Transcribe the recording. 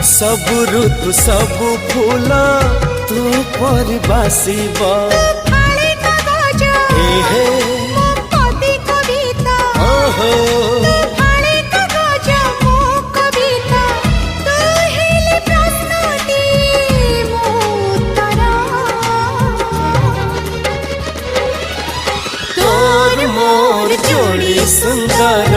सब ऋतु सब फूल तू पर बासिब तोर मोर जोड़ी सुंदर